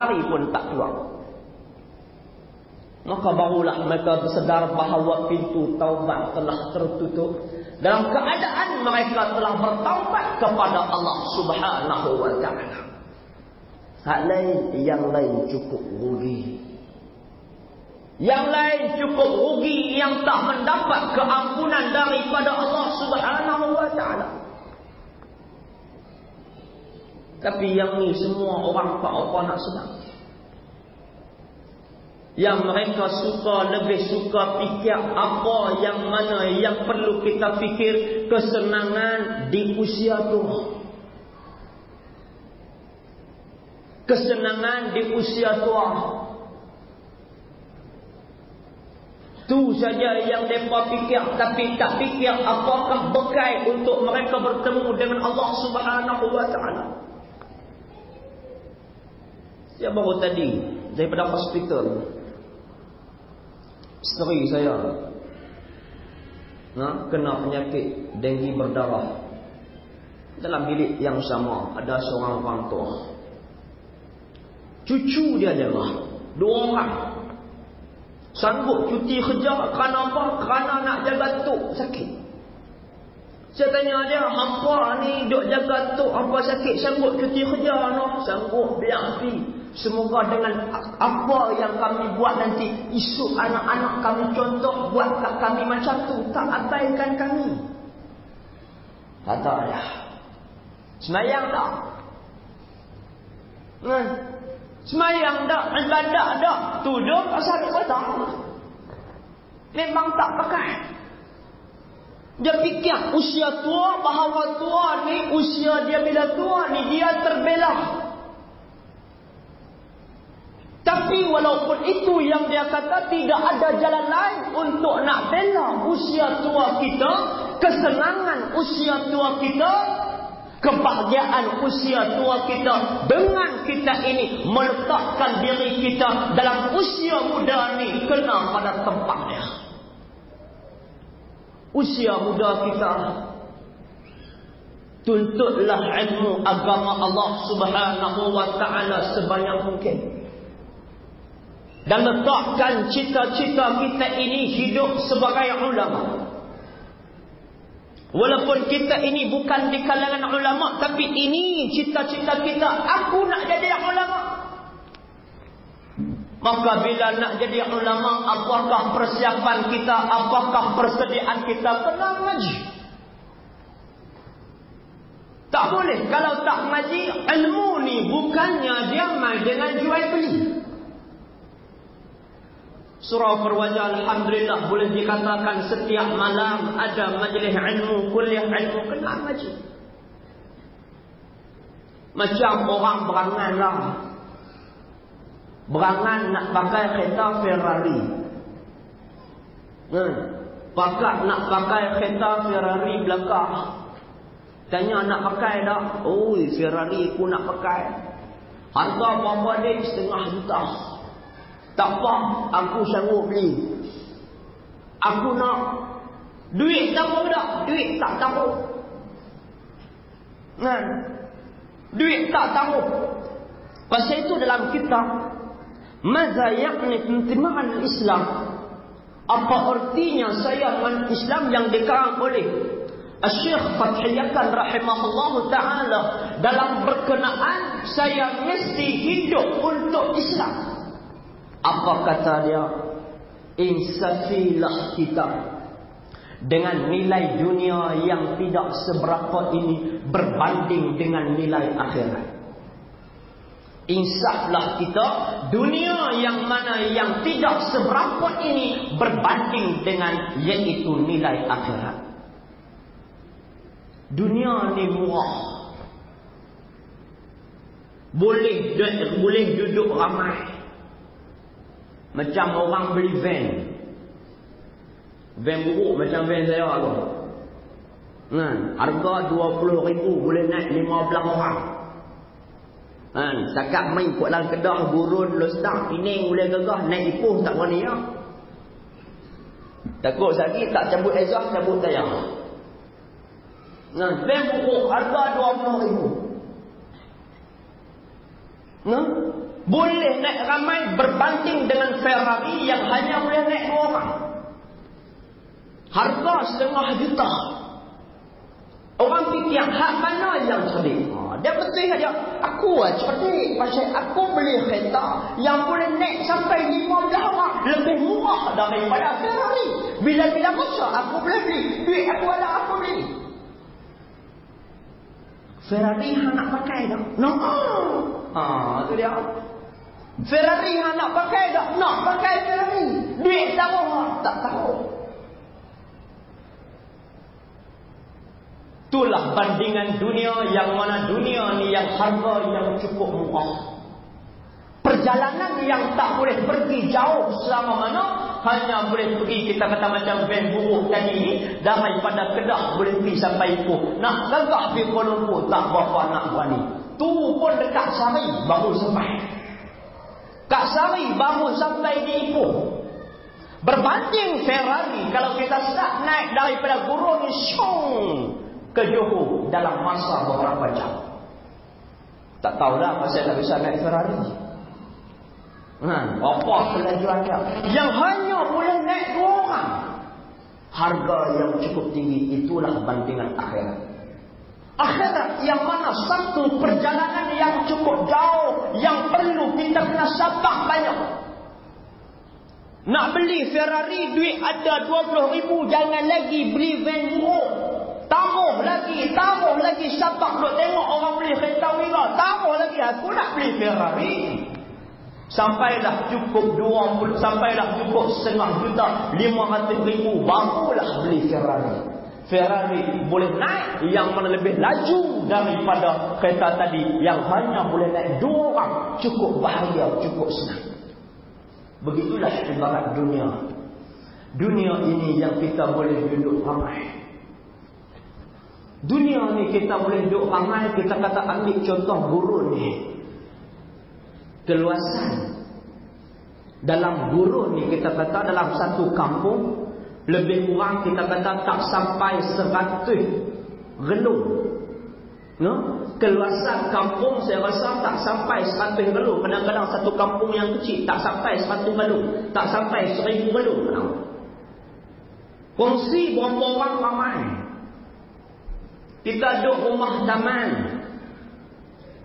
hari pun tak keluar. Maka barulah mereka bersedar bahawa pintu taubat telah tertutup. Dalam keadaan mereka telah bertaubat kepada Allah Subhanahu wa ta'ala. Hak lain, yang lain cukup rugi. Yang lain cukup rugi yang tak mendapat keampunan daripada Allah Subhanahu wa ta'ala. Tapi yang ni semua orang tak apa nak senang. Yang mereka lebih suka fikir apa yang mana yang perlu kita fikir, kesenangan di usia tua. Kesenangan di usia tua. Tu saja yang mereka fikir, tapi tak fikir apakah bekal untuk mereka bertemu dengan Allah Subhanahu wa ta'ala. Saya baru tadi daripada hospital. Isteri saya kena penyakit denggi berdarah. Dalam bilik yang sama ada seorang orang tua. Cucu dia adalah 2 orang. Sanggup cuti kerja kerana apa? Kerana nak jaga tok sakit. Saya tanya dia, hampa ni duk jaga tok hampa sakit, sanggup cuti kerja no? Sanggup, biar pi. Semoga dengan apa yang kami buat nanti, esok anak-anak kami contoh buat kat kami macam tu. Tak abaikan kami. Kata dia, semayang tak? Semayang tak? Ibadat tak? Tujuh pasal kata memang tak pakai. Dia fikir usia tua, bahawa tua ni, usia dia bila tua ni, dia terbela. Tapi walaupun itu yang dia kata, tidak ada jalan lain untuk nak bela usia tua kita, kesenangan usia tua kita, kebahagiaan usia tua kita, dengan kita ini meletakkan diri kita dalam usia muda ni kena pada tempatnya. Usia muda kita, tuntutlah ilmu agama Allah Subhanahu wa ta'ala sebanyak mungkin. Dan letakkan cita-cita kita ini hidup sebagai ulama. Walaupun kita ini bukan di kalangan ulama, tapi ini cita-cita kita, aku nak jadi ulama. Maka bila nak jadi ulama, apakah persiapan kita, apakah persediaan kita? Kena ngaji. Tak boleh kalau tak ngaji. Ilmu ni bukannya dia main dengan jual beli. Surau Berwajah, alhamdulillah, boleh dikatakan setiap malam ada majlis ilmu, kuliah ilmu, kena ngaji. Macam orang berangan lah. Berangan nak pakai kereta Ferrari. Pakat nak pakai kereta Ferrari belakang. Tanya nak pakai tak? Oi, Ferrari aku nak pakai. Harga berapa dia? 500 juta. Tak apa, aku sanggup beli. Aku nak. Duit tahu tak? Duit tak tahu. Duit tak tahu. Pasal itu dalam kitab Maza yakni intima'an Islam, apa artinya sayangan Islam yang dikarang oleh Syekh Fathiyakan rahimahullahu ta'ala, dalam berkenaan saya mesti hidup untuk Islam. Apa kata dia? Insafilah kita dengan nilai dunia yang tidak seberapa ini berbanding dengan nilai akhirat. Insaflah kita, dunia yang mana yang tidak seberapa ini berbanding dengan yaitu nilai akhirat. Dunia ni murah. Boleh duduk ramai. Macam orang beli van. Van buruk macam van saya tu. Harga 20,000 boleh naik 15 orang. Cakap main kot dalam Kedah, Gurun, Lostang, Pening boleh gagah, naik Ipoh tak berani ya. Takut sakit tak cabut exhaust, cabut tayar. Van buruk harga 20,000. boleh naik ramai berbanding dengan Ferrari yang hanya boleh naik 2 orang. Harga 1,5 juta. Orang fikir hak mana yang cerdik? Dia betul saja. Aku cerdik. Pasal aku beli kereta yang boleh naik sampai 15 orang. Lebih murah daripada Ferrari. Bila-bila masa aku boleh beli. Duit aku ada, aku beli. Ferrari hang nak pakai tak? No. Tu dia. Ferrari hang nak pakai tak? Nak pakai Ferrari. Duit tahu tak tahu. Itulah bandingan dunia, yang mana dunia ni yang harga yang cukup murah. Perjalanan yang tak boleh pergi jauh selama mana, hanya boleh pergi, kita kata macam van buruk tadi ni, daripada Kedah boleh pergi sampai Ipoh. Nak gagah pergi Kuala Lumpur tak berapa nak berani. Tu pun dekat Sari baru sampai. Kat Sari baru sampai di Ipoh. Berbanding Ferrari, kalau kita start naik daripada Gurun ni ke Johor dalam masa beberapa jam. Tak tahulah pasal tak bisa naik Ferrari. Apa kelajuan dia? Yang hanya boleh naik 2 orang. Harga yang cukup tinggi, itulah bandingan akhirat. Akhirat yang mana satu perjalanan yang cukup jauh, yang perlu kita kena sabar banyak. Nak beli Ferrari, duit ada 20,000, jangan lagi beli van buruk. Taruh lagi sabar duk tengok orang beli kereta mewah. Taruh lagi aku nak beli Ferrari. Sampailah cukup 20, sampailah cukup 1,5 juta, 500,000 barulah beli Ferrari. Ferrari boleh naik yang mana lebih laju daripada kereta tadi yang hanya boleh naik 2 orang. Cukup bahaya, cukup senang. Begitulah ibarat dunia. Dunia ini yang kita boleh duduk ramai. Dunia ni kita boleh duduk ramai. Kita kata ambil contoh gurun ni. Keluasan dalam gurun ni, kita kata dalam satu kampung, lebih kurang kita kata tak sampai 100 gelung. Keluasan kampung saya rasa tak sampai 100 gelung. Kadang-kadang satu kampung yang kecil tak sampai 100 gelung, tak sampai 1000 gelung. Kongsi berapa orang ramai. Kita duduk rumah taman,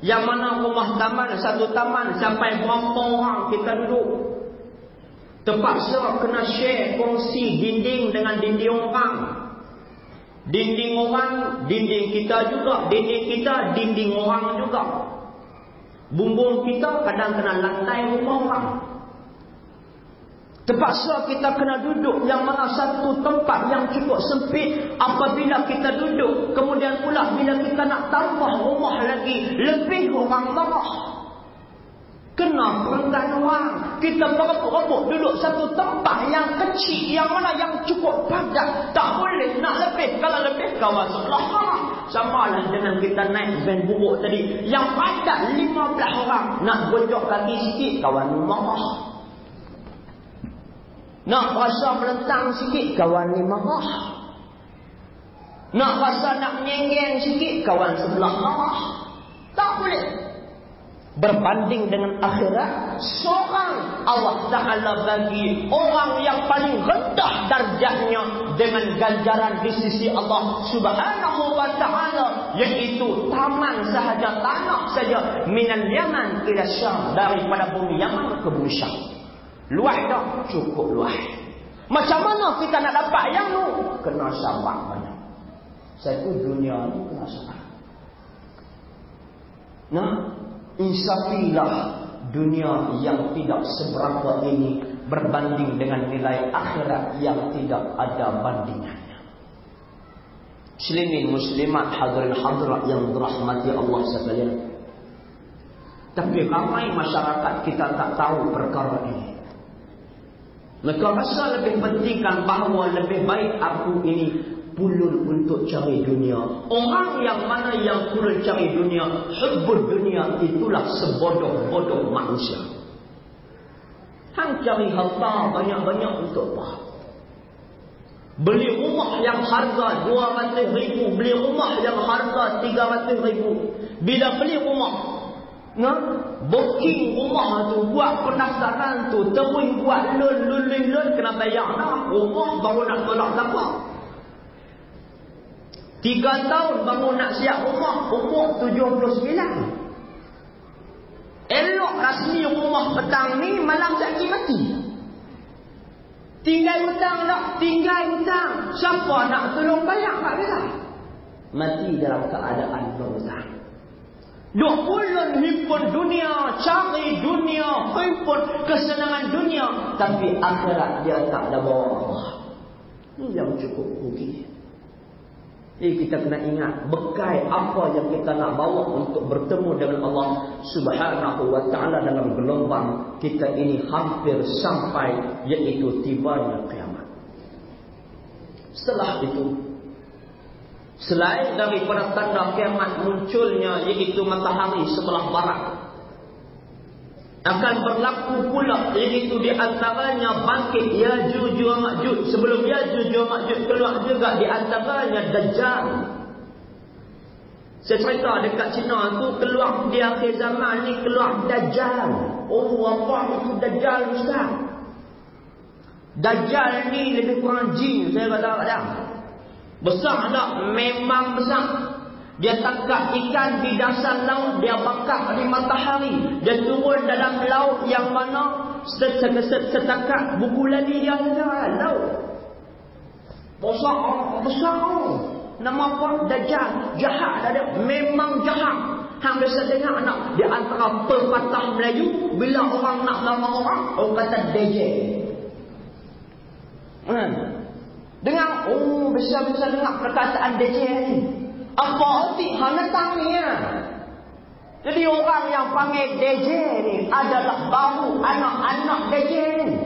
yang mana rumah taman, satu taman sampai berapa orang kita duduk. Terpaksa kena share kongsi dinding dengan dinding orang. Dinding orang, dinding kita juga. Dinding kita, dinding orang juga. Bumbung kita kadang kena lantai rumah orang. Terpaksa kita kena duduk yang mana satu tempat yang cukup sempit. Apabila kita duduk, kemudian pula bila kita nak tambah rumah lagi, lebih orang marah. Kena perenggan orang. Kita berebut-rebut duduk satu tempat yang kecil, yang mana yang cukup padat. Tak boleh nak lebih. Kalau lebih, kawan sebelah marah. Sama lah dengan kita naik van buruk tadi, yang padat 15 orang. Nak gonjok kaki sikit, kawan marah. Nak rasa melentang sikit, kawan ni marah. Nak rasa nak menyenggeng sikit, kawan sebelah marah. Tak boleh. Berbanding dengan akhirat, seorang Allah Ta'ala bagi orang yang paling rendah darjahnya dengan ganjaran di sisi Allah Subhanahu wa Ta'ala, iaitu taman sahaja, tanah saja, minal Yaman ila Syam, daripada bumi Yaman ke bumi Syam. Luas dah, cukup luas. Macam mana kita nak dapat yang tu? Kena sabar banyak. Satu dunia ni kena sabar. Nah, insafilah dunia yang tidak seberapa ini berbanding dengan nilai akhirat yang tidak ada bandingannya. Muslimin muslimat hadirin hadirat yang dirahmati Allah sekalian. Tapi ramai masyarakat kita tak tahu perkara ini. Mereka rasa lebih pentingkan bahawa lebih baik aku ini pulul untuk cari dunia. Orang yang mana yang pulul cari dunia, hubbud dunia, itulah sebodoh-bodoh manusia. Hang cari harta banyak-banyak untuk apa? Beli rumah yang harga 200,000, beli rumah yang harga 300,000. Bila beli rumah, booking rumah tu, buat pendaftaran tu, terus buat loan, kena bayar dah. Rumah baru nak tolak siapa? 3 tahun baru nak siap rumah, umur 79. Elok rasmi rumah petang ni, malam sakit mati. Tinggal hutang tak? Tinggal hutang. Siapa nak tolong bayar tak dia? Mati dalam keadaan berhutang. 20 himpun dunia, cari dunia, himpun kesenangan dunia, tapi akhirat dia tak ada bawa Allah. Ini yang cukup rugi. Jadi kita kena ingat bekai apa yang kita nak bawa untuk bertemu dengan Allah Subhanahu wa ta'ala dalam gelombang kita ini hampir sampai, iaitu tibanya kiamat. Setelah itu, selain daripada tanda kiamat munculnya, iaitu matahari sebelah barat, akan berlaku pula, iaitu di antaranya bangkit Yajuj wa Majuj. Sebelum Yajuj wa Majuj keluar juga di antaranya Dajjal. Saya cerita dekat Cina tu, keluar di akhir zaman ni keluar Dajjal. Oh, apa itu Dajjal Ustaz? Dajjal ni lebih kurang jin, saya kata. Besar tak? Memang besar. Dia tangkap ikan di dasar laut, dia bakar di matahari, dia turun dalam laut yang mana setakat buku lali dia ada laut. Besar. Nama apa? Dajjal. Jahat ada. Memang jahat. Hang biasa dengar nak di antara pepatah Melayu, bila orang nak nama orang kata DJ. Dengar, bisa dengar perkataan DJ ni. Apa arti hang datang ni ya? Jadi orang yang panggil DJ ni adalah baru anak-anak DJ ni.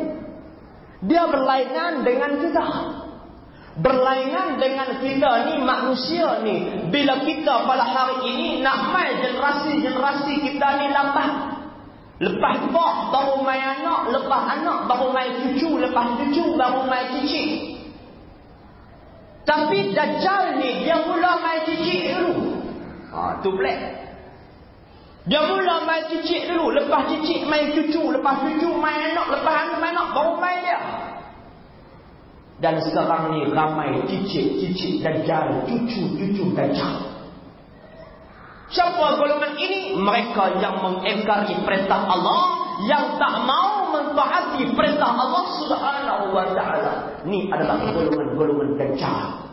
Dia berlainan dengan kita. Berlainan dengan kita ni manusia ni. Bila kita pada hari ini nak mai generasi kita ni lambat. Lepas bak baru mai anak, lepas anak baru mai cucu, lepas cucu baru mai cicit. Tapi Dajjal ni dia mula main cicit dulu. Tu black. Dia mula main cicit dulu, lepas cicit main cucu, lepas cucu main anak, lepas anak main anak, baru main dia. Dan sekarang ni ramai cicit Dajjal, cucu Dajjal. Siapa golongan ini? Mereka yang mengingkari perintah Allah, yang tak mau mentaati perintah Allah Subhanahu wa ta'ala. Ini adalah golongan Dajjal.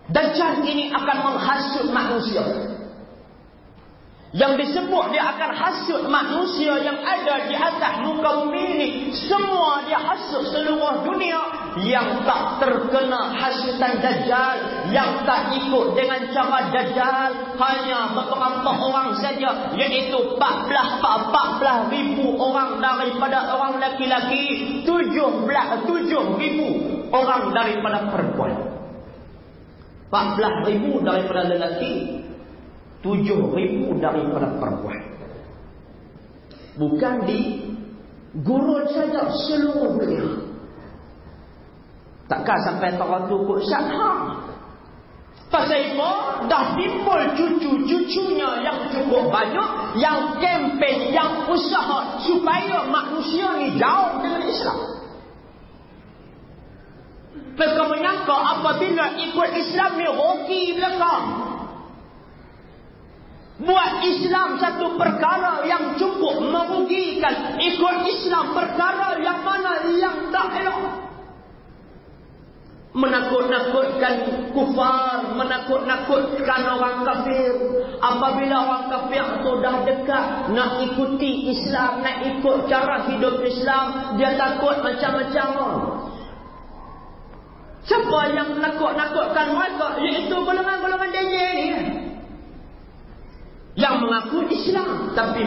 Dajjal ini akan menghasut manusia. Yang disebut dia akan hasut manusia yang ada di atas muka bumi ini. Semua dia hasut seluruh dunia. Yang tak terkena hasutan Dajjal, yang tak ikut dengan cara Dajjal, hanya beberapa orang saja, iaitu 14,000 orang daripada orang laki-laki, 7,000 orang daripada perempuan. 14,000 daripada lelaki, 7,000 daripada perempuan. Bukan di gurun saja, seluruh dunia. Takkan sampai orang tu kot syadha. Pasal itu dah timbul cucu-cucunya yang cukup banyak, yang kempen, yang usaha supaya manusia ni jauh dengan Islam. Mereka menyangka apabila ikut Islam ni rugi belakang. Buat Islam satu perkara yang cukup merugikan. Ikut Islam perkara yang mana yang tak elok. Menakut-nakutkan kufar, menakut-nakutkan orang kafir. Apabila orang kafir tu dah dekat nak ikuti Islam, nak ikut cara hidup Islam, dia takut macam-macam. Siapa yang menakut-nakutkan mereka? Iaitu golongan-golongan DJ ni, yang mengaku Islam tapi